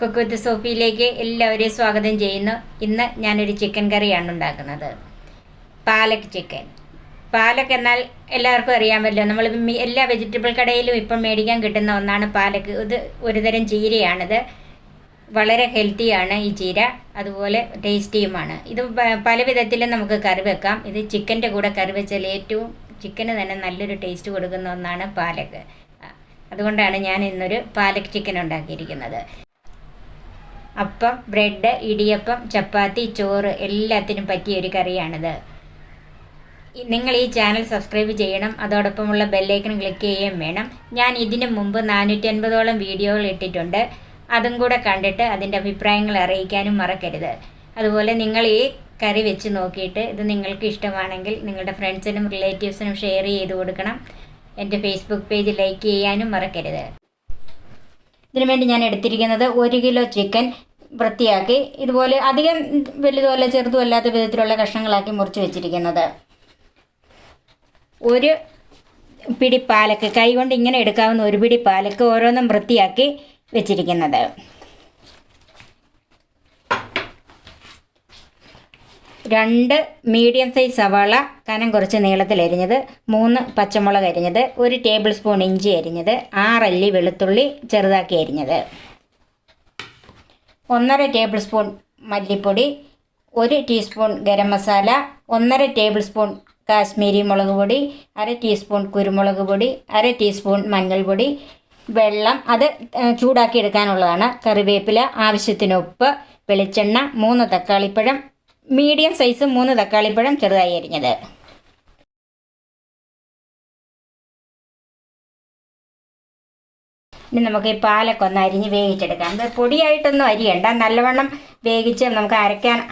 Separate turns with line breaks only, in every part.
Cook with സോഫിയിലേക്ക് എല്ലാവരെയും സ്വാഗതം ചെയ്യുന്നു. ഇന്ന് ഞാനൊരു ചിക്കൻ കറിയാണ് ഉണ്ടാക്കുന്നത്. പാലക് ചിക്കൻ. പാലക് എന്നാൽ എല്ലാവർക്കും അറിയാമല്ലോ. നമ്മൾ എല്ലാ വെജിറ്റബിൾ കടയിലും ഇപ്പം മേടിക്കാൻ കിട്ടുന്ന ഒന്നാണ് പാലക്. ഇത് ഒരുതരം ചീരയാണിത്. വളരെ ഹെൽത്തിയാണ് ഈ ചീര, അതുപോലെ ടേസ്റ്റിയുമാണ്. ഇത് പല വിധത്തിലും നമുക്ക് കറി വെക്കാം. ഇത് ചിക്കൻ്റെ കൂടെ കറി വെച്ചാൽ ഏറ്റവും ചിക്കന് തന്നെ നല്ലൊരു ടേസ്റ്റ് കൊടുക്കുന്ന ഒന്നാണ് പാലക്. അതുകൊണ്ടാണ് ഞാൻ ഇന്നൊരു പാലക് ചിക്കൻ ഉണ്ടാക്കിയിരിക്കുന്നത്. അപ്പം, ബ്രെഡ്, ഇടിയപ്പം, ചപ്പാത്തി, ചോറ് എല്ലാത്തിനും പറ്റിയ ഒരു കറിയാണിത്. നിങ്ങൾ ഈ ചാനൽ സബ്സ്ക്രൈബ് ചെയ്യണം. അതോടൊപ്പമുള്ള ബെല്ലൈക്കൺ ക്ലിക്ക് ചെയ്യുകയും വേണം. ഞാൻ ഇതിനു മുമ്പ് 450ഓളം വീഡിയോകൾ ഇട്ടിട്ടുണ്ട്. അതും കൂടെ കണ്ടിട്ട് അതിൻ്റെ അഭിപ്രായങ്ങൾ അറിയിക്കാനും മറക്കരുത്. അതുപോലെ നിങ്ങൾ ഈ കറി വെച്ച് നോക്കിയിട്ട് ഇത് നിങ്ങൾക്ക് ഇഷ്ടമാണെങ്കിൽ നിങ്ങളുടെ ഫ്രണ്ട്സിനും റിലേറ്റീവ്സിനും ഷെയർ ചെയ്ത് കൊടുക്കണം. എൻ്റെ ഫേസ്ബുക്ക് പേജ് ലൈക്ക് ചെയ്യാനും മറക്കരുത്. ഇതിനുവേണ്ടി ഞാൻ എടുത്തിരിക്കുന്നത് 1 കിലോ ചിക്കൻ വൃത്തിയാക്കി ഇതുപോലെ അധികം വലുതുമല്ല ചെറുതുമല്ലാത്ത വിധത്തിലുള്ള കഷ്ണങ്ങളാക്കി മുറിച്ച് വെച്ചിരിക്കുന്നത്. 1 പിടി പാലക്ക്, കൈ കൊണ്ട് ഇങ്ങനെ എടുക്കാവുന്ന 1 പിടി പാലക്ക് ഓരോന്നും വൃത്തിയാക്കി വെച്ചിരിക്കുന്നത്. 2 മീഡിയം സൈസ് സവാള കനം കുറച്ച് നീളത്തിലരിഞ്ഞത്, 3 പച്ചമുളക് അരിഞ്ഞത്, 1 ടേബിൾ സ്പൂൺ ഇഞ്ചി അരിഞ്ഞത്, 6 അല്ലി വെളുത്തുള്ളി ചെറുതാക്കി അരിഞ്ഞത്, 1.5 ടേബിൾ സ്പൂൺ മല്ലിപ്പൊടി, 1 teaspoon garam masala, 1.5 table spoon Kashmiri മുളക് പൊടി, 1/2 ടീസ്പൂൺ കുരുമുളക് പൊടി, 1/2 ടീസ്പൂൺ മഞ്ഞൾപ്പൊടി, വെള്ളം അത് ചൂടാക്കി എടുക്കാനുള്ളതാണ്, കറിവേപ്പില, ആവശ്യത്തിന് ഉപ്പ്, വെളിച്ചെണ്ണ, 3 തക്കാളിപ്പഴം, മീഡിയം സൈസ് 3 തക്കാളിപ്പഴം ചെറുതായി അരിഞ്ഞത്. ഇനി നമുക്ക് ഈ പാലൊക്കെ ഒന്ന് അരിഞ്ഞ് വേവിച്ചെടുക്കാം. ഇത് പൊടിയായിട്ടൊന്നും അരിയണ്ട, നല്ലവണ്ണം വേവിച്ച് നമുക്ക്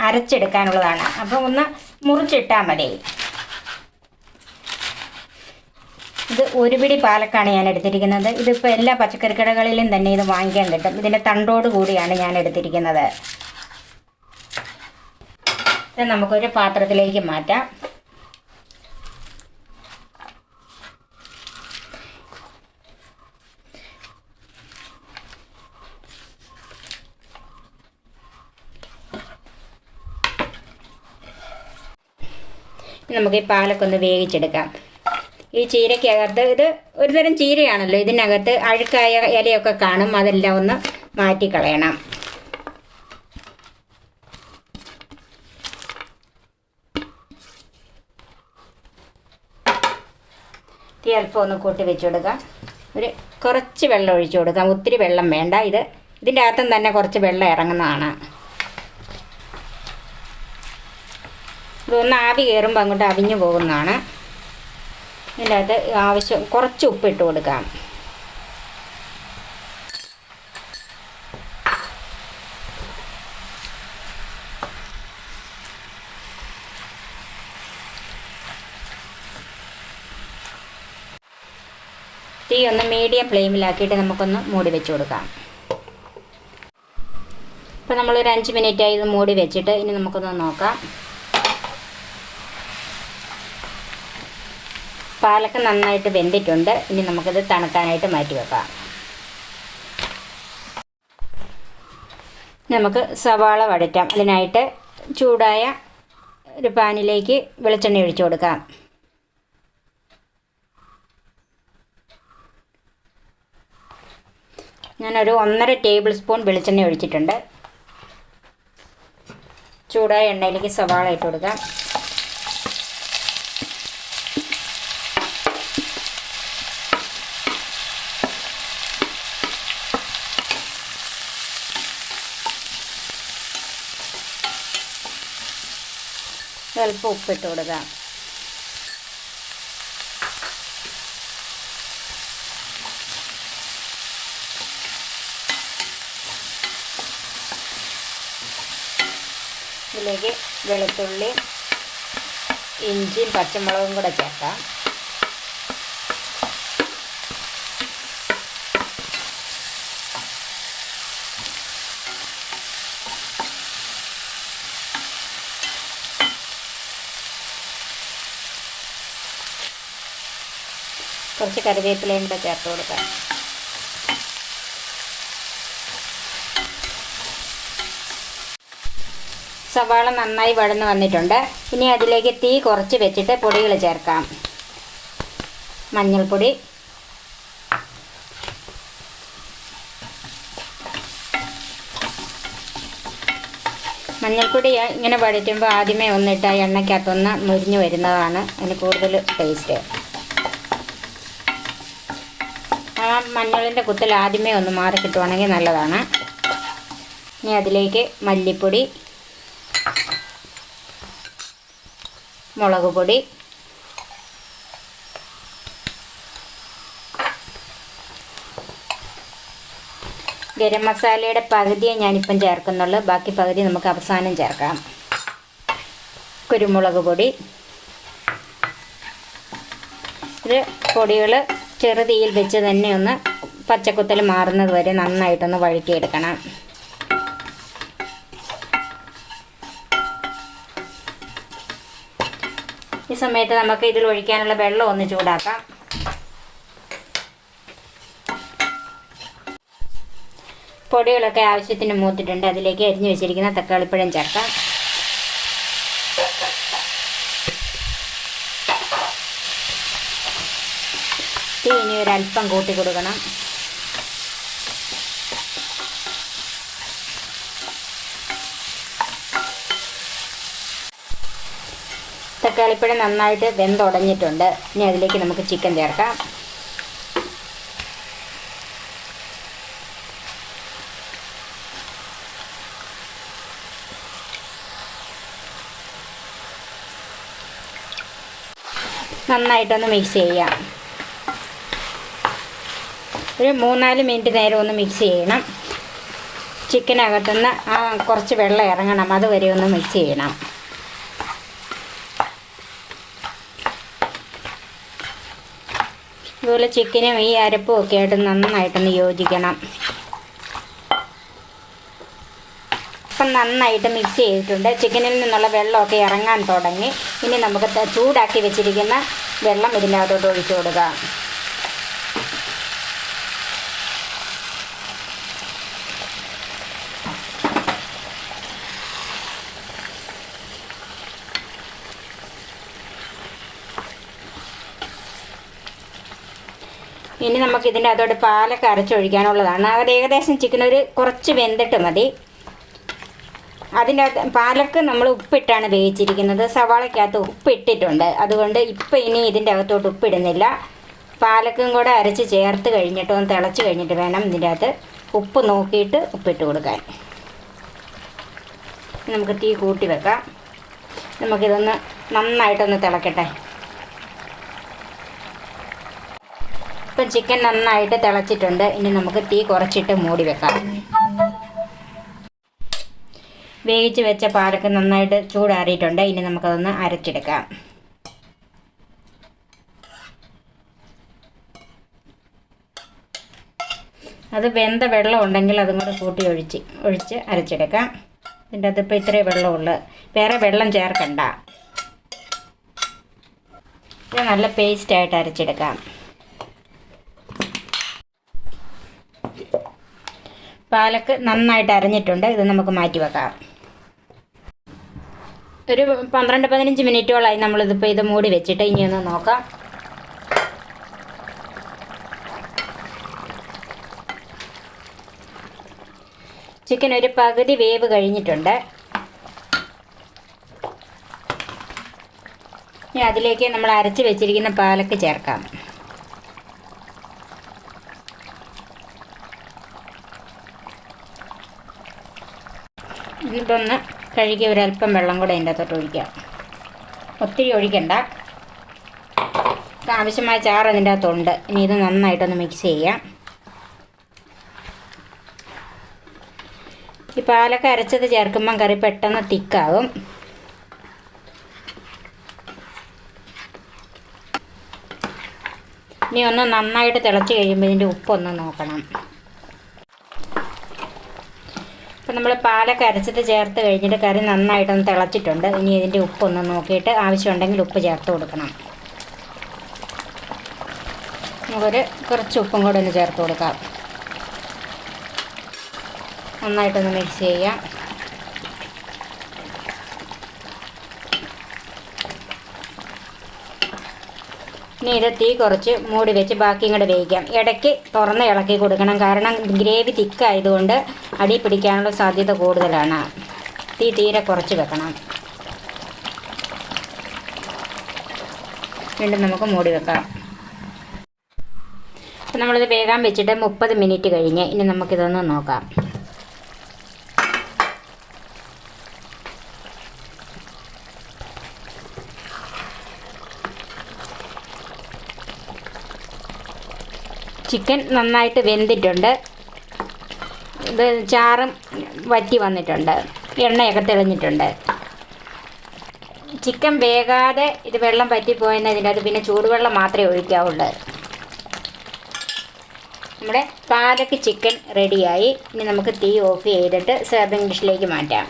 അരച്ചെടുക്കാനുള്ളതാണ്. അപ്പോൾ ഒന്ന് മുറിച്ചിട്ടാൽ മതി. ഇത് 1 പിടി പാലക്കാണ് ഞാൻ എടുത്തിരിക്കുന്നത്. ഇതിപ്പോൾ എല്ലാ പച്ചക്കറി കടകളിലും തന്നെ ഇത് വാങ്ങിക്കാൻ കിട്ടും. ഇതിൻ്റെ തണ്ടോട് കൂടിയാണ് ഞാൻ എടുത്തിരിക്കുന്നത്. ഇത് നമുക്കൊരു പാത്രത്തിലേക്ക് മാറ്റാം. നമുക്ക് ഈ പാലൊക്കെ ഒന്ന് വേവിച്ചെടുക്കാം. ഈ ചീരയ്ക്കകത്ത് ഇത് ഒരുതരം ചീരയാണല്ലോ, ഇതിനകത്ത് അഴുക്കായ ഇലയൊക്കെ കാണും. അതെല്ലാം ഒന്ന് മാറ്റിക്കളയണം. തീ അല്പം ഒന്ന് കൂട്ടി വെച്ച് കൊടുക്കാം. കുറച്ച് വെള്ളം ഒഴിച്ചു കൊടുക്കാം. ഒത്തിരി വെള്ളം വേണ്ട. ഇതിൻ്റെ അകത്തും തന്നെ കുറച്ച് വെള്ളം ഇറങ്ങുന്നതാണ്. ഇതൊന്ന് ആവി കയറുമ്പോൾ അങ്ങോട്ട് അവിഞ്ഞു പോകുന്നതാണ്. ഇതിൻ്റെ അകത്ത് ആവശ്യം കുറച്ച് ഉപ്പിട്ട് കൊടുക്കാം. തീ ഒന്ന് മീഡിയം ഫ്ലെയിമിലാക്കിയിട്ട് നമുക്കൊന്ന് മൂടി വെച്ച് കൊടുക്കാം. ഇപ്പോൾ നമ്മളൊരു 5 മിനിറ്റായി ഇത് മൂടി വെച്ചിട്ട് ഇനി നമുക്കൊന്ന് നോക്കാം. പാലക്ക് നന്നായിട്ട് വെന്തിട്ടുണ്ട്. ഇനി നമുക്കിത് തണുക്കാനായിട്ട് മാറ്റി വെക്കാം. നമുക്ക് സവാള വഴറ്റാം. അതിനായിട്ട് ചൂടായ ഒരു പാനിലേക്ക് വെളിച്ചെണ്ണ ഒഴിച്ചു കൊടുക്കാം. ഞാനൊരു 1.5 ടേബിൾ സ്പൂൺ വെളിച്ചെണ്ണ ഒഴിച്ചിട്ടുണ്ട്. ചൂടായ എണ്ണയിലേക്ക് സവാള ഇട്ട് കൊടുക്കാം. അല്പം ഉപ്പിട്ട് കൊടുക്കാം. ഇതിലേക്ക് വെളുത്തുള്ളി, ഇഞ്ചിയും പച്ചമുളകും കൂടെ ചേർക്കാം. കുറച്ച് കറിവേപ്പിലയും കൂടെ ചേർത്ത് കൊടുക്കാം. സവാള നന്നായി വഴന്ന് വന്നിട്ടുണ്ട്. ഇനി അതിലേക്ക് തീ കുറച്ച് വെച്ചിട്ട് പൊടികൾ ചേർക്കാം. മഞ്ഞൾപ്പൊടി, മഞ്ഞൾപ്പൊടി ഇങ്ങനെ വഴറ്റുമ്പോൾ ആദ്യമേ ഒന്നിട്ട് എണ്ണയ്ക്കകത്തൊന്ന് മുരിഞ്ഞ് വരുന്നതാണ് അതിന് കൂടുതൽ ടേസ്റ്റ്. ആ മഞ്ഞളിൻ്റെ കുത്തൽ ആദ്യമേ ഒന്ന് മാറി കിട്ടുവാണെങ്കിൽ നല്ലതാണ്. ഇനി അതിലേക്ക് മല്ലിപ്പൊടി, മുളക് പൊടി, ഗരം മസാലയുടെ പകുതിയെ ഞാനിപ്പം ചേർക്കുന്നുള്ളൂ. ബാക്കി പകുതി നമുക്ക് അവസാനം ചേർക്കാം. കുരുമുളക് പൊടി. ഇത് പൊടികൾ ചെറുതീയിൽ വെച്ച് തന്നെ ഒന്ന് പച്ചക്കുത്തൽ മാറുന്നത് വരെ നന്നായിട്ടൊന്ന് വഴറ്റിയെടുക്കണം. ഈ സമയത്ത് നമുക്ക് ഇതിൽ ഒഴിക്കാനുള്ള വെള്ളം ഒന്ന് ചൂടാക്കാം. പൊടികളൊക്കെ ആവശ്യത്തിന് മൂത്തിട്ടുണ്ട്. അതിലേക്ക് അരിഞ്ഞു വെച്ചിരിക്കുന്ന തക്കാളിപ്പഴം ചേർക്കാം. തീ ഇനി ഒരല്പം കൂട്ടി കൊടുക്കണം. തക്കാളിപ്പഴം നന്നായിട്ട് വെന്തുടഞ്ഞിട്ടുണ്ട്. ഇനി അതിലേക്ക് നമുക്ക് ചിക്കൻ ചേർക്കാം. നന്നായിട്ടൊന്ന് മിക്സ് ചെയ്യാം. ഒരു 3-4 മിനിറ്റ് നേരം ഒന്ന് മിക്സ് ചെയ്യണം. ചിക്കനകത്തുനിന്ന് കുറച്ച് വെള്ളം ഇറങ്ങണം. അതുവരെ ഒന്ന് മിക്സ് ചെയ്യണം. അതുപോലെ ചിക്കനും ഈ അരപ്പും ഒക്കെ ആയിട്ട് നന്നായിട്ടൊന്ന് യോജിക്കണം. അപ്പം നന്നായിട്ട് മിക്സ് ചെയ്തിട്ടുണ്ട്. ചിക്കനിൽ നിന്നുള്ള വെള്ളമൊക്കെ ഇറങ്ങാൻ തുടങ്ങി. ഇനി നമുക്ക് ചൂടാക്കി വെച്ചിരിക്കുന്ന വെള്ളം ഇതിൻ്റെ അകത്തോട്ട് ഒഴിച്ചു കൊടുക്കാം. ഇനി നമുക്ക് ഇതിൻ്റെ അകത്തോട്ട് പാലൊക്കെ അരച്ചൊഴിക്കാനുള്ളതാണ്. അത് ഏകദേശം ചിക്കൻ ഒരു കുറച്ച് വെന്തിട്ട് മതി. അതിൻ്റെ അകത്ത് പാലക്ക് നമ്മൾ ഉപ്പിട്ടാണ് വേവിച്ചിരിക്കുന്നത്. സവാളയ്ക്കകത്ത് ഉപ്പിട്ടിട്ടുണ്ട്. അതുകൊണ്ട് ഇപ്പം ഇനി ഇതിൻ്റെ അകത്തോട്ട് ഉപ്പിടുന്നില്ല. പാലക്കും കൂടെ അരച്ച് ചേർത്ത് കഴിഞ്ഞിട്ട് ഒന്ന് തിളച്ച് കഴിഞ്ഞിട്ട് വേണം ഇതിൻ്റെ അകത്ത് ഉപ്പ് നോക്കിയിട്ട് ഉപ്പിട്ട് കൊടുക്കാൻ. നമുക്ക് തീ കൂട്ടി വെക്കാം. നമുക്കിതൊന്ന് നന്നായിട്ടൊന്ന് തിളക്കട്ടെ. ഇപ്പം ചിക്കൻ നന്നായിട്ട് തിളച്ചിട്ടുണ്ട്. ഇനി നമുക്ക് തീ കുറച്ചിട്ട് മൂടി വെക്കാം. വേവിച്ച് വെച്ച പാലക്ക് നന്നായിട്ട് ചൂടാറിയിട്ടുണ്ട്. ഇനി നമുക്കതൊന്ന് അരച്ചെടുക്കാം. അത് വെന്ത വെള്ളം ഉണ്ടെങ്കിൽ അതും കൂടെ കൂട്ടി ഒഴിച്ച് അരച്ചെടുക്കാം. ഇതിൻ്റെ അകത്ത് ഇപ്പോൾ ഇത്രയും വെള്ളമുള്ളൂ. വേറെ വെള്ളം ചേർക്കണ്ട. ഇത് നല്ല പേസ്റ്റായിട്ട് അരച്ചെടുക്കാം. പാലക്ക് നന്നായിട്ട് അരഞ്ഞിട്ടുണ്ട്. ഇത് നമുക്ക് മാറ്റി വെക്കാം. ഒരു 12-15 മിനിറ്റോളായി നമ്മളിതിപ്പോൾ ഇത് മൂടി വെച്ചിട്ട് ഇനി ഒന്ന് നോക്കാം. ചിക്കൻ ഒരു പകുതി വേവ് കഴിഞ്ഞിട്ടുണ്ട്. ഇനി അതിലേക്ക് നമ്മൾ അരച്ച് വെച്ചിരിക്കുന്ന പാലക്ക് ചേർക്കാം. ഇതൊന്ന് കഴുകി ഒരല്പം വെള്ളം കൂടെ അതിൻ്റെ അകത്തോട്ട് ഒഴിക്കാം. ഒത്തിരി ഒഴിക്കണ്ട. ആവശ്യമായ ചാറ് അതിൻ്റെ അകത്തുണ്ട്. ഇനി ഇത് നന്നായിട്ടൊന്ന് മിക്സ് ചെയ്യാം. ഈ പാലൊക്കെ അരച്ചത് ചേർക്കുമ്പം കറി പെട്ടെന്ന് തിക്കാവും. ഇനി ഒന്ന് നന്നായിട്ട് തിളച്ച് കഴിയുമ്പോൾ ഇതിൻ്റെ ഉപ്പൊന്ന് നോക്കണം. അപ്പം നമ്മൾ പാലൊക്കെ അരച്ചിട്ട് ചേർത്ത് കഴിഞ്ഞിട്ട് കറി നന്നായിട്ടൊന്ന് തിളച്ചിട്ടുണ്ട്. ഇനി ഇതിൻ്റെ ഉപ്പൊന്ന് നോക്കിയിട്ട് ആവശ്യമുണ്ടെങ്കിൽ ഉപ്പ് ചേർത്ത് കൊടുക്കണം. നമുക്കൊരു കുറച്ച് ഉപ്പും കൂടെ ഒന്ന് ചേർത്ത് കൊടുക്കാം. നന്നായിട്ടൊന്ന് മിക്സ് ചെയ്യാം. ഇനി ഇത് തീ കുറച്ച് മൂടി വെച്ച് ബാക്കി ഇങ്ങോട്ട് വേവിക്കാം. ഇടയ്ക്ക് തുറന്ന് ഇളക്കി കൊടുക്കണം, കാരണം ഗ്രേവി തിക്കായതുകൊണ്ട് അടി പിടിക്കാനുള്ള സാധ്യത കൂടുതലാണ്. തീ തീരെ കുറച്ച് വെക്കണം. വീണ്ടും നമുക്ക് മൂടി വെക്കാം. അപ്പം നമ്മളിത് വേഗം വെച്ചിട്ട് 30 മിനിറ്റ് കഴിഞ്ഞ്. ഇനി നമുക്കിതൊന്ന് നോക്കാം. ചിക്കൻ നന്നായിട്ട് വെന്തിട്ടുണ്ട്. ഇത് ചാറും വറ്റി വന്നിട്ടുണ്ട്, എണ്ണയൊക്കെ തെളിഞ്ഞിട്ടുണ്ട്. ചിക്കൻ വേകാതെ ഇത് വെള്ളം പറ്റിപ്പോയെന്ന് ഇതിൻ്റെ അത് പിന്നെ ചൂടുവെള്ളം മാത്രമേ ഒഴിക്കാവുള്ളൂ. നമ്മുടെ പാലക്ക് ചിക്കൻ റെഡിയായി. ഇനി നമുക്ക് തീ ഓഫ് ചെയ്തിട്ട് സെർവിങ് ഡിഷിലേക്ക് മാറ്റാം.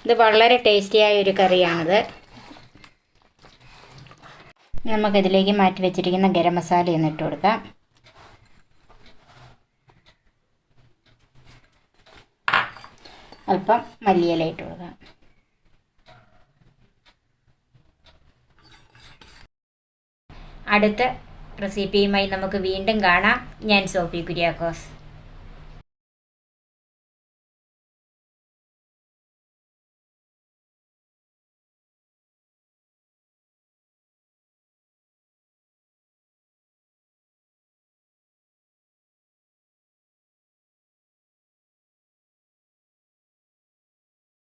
ഇത് വളരെ ടേസ്റ്റിയായ ഒരു കറിയാണിത്. നമുക്കിതിലേക്ക് മാറ്റി വെച്ചിരിക്കുന്ന ഗരം മസാല ഒന്ന് ഇട്ട് കൊടുക്കാം. അല്പം മല്ലിയില ഇട്ട് കൊടുക്കാം. അടുത്ത റെസിപ്പിയുമായി നമുക്ക് വീണ്ടും കാണാം. ഞാൻ സോഫി കുര്യാക്കോസ്.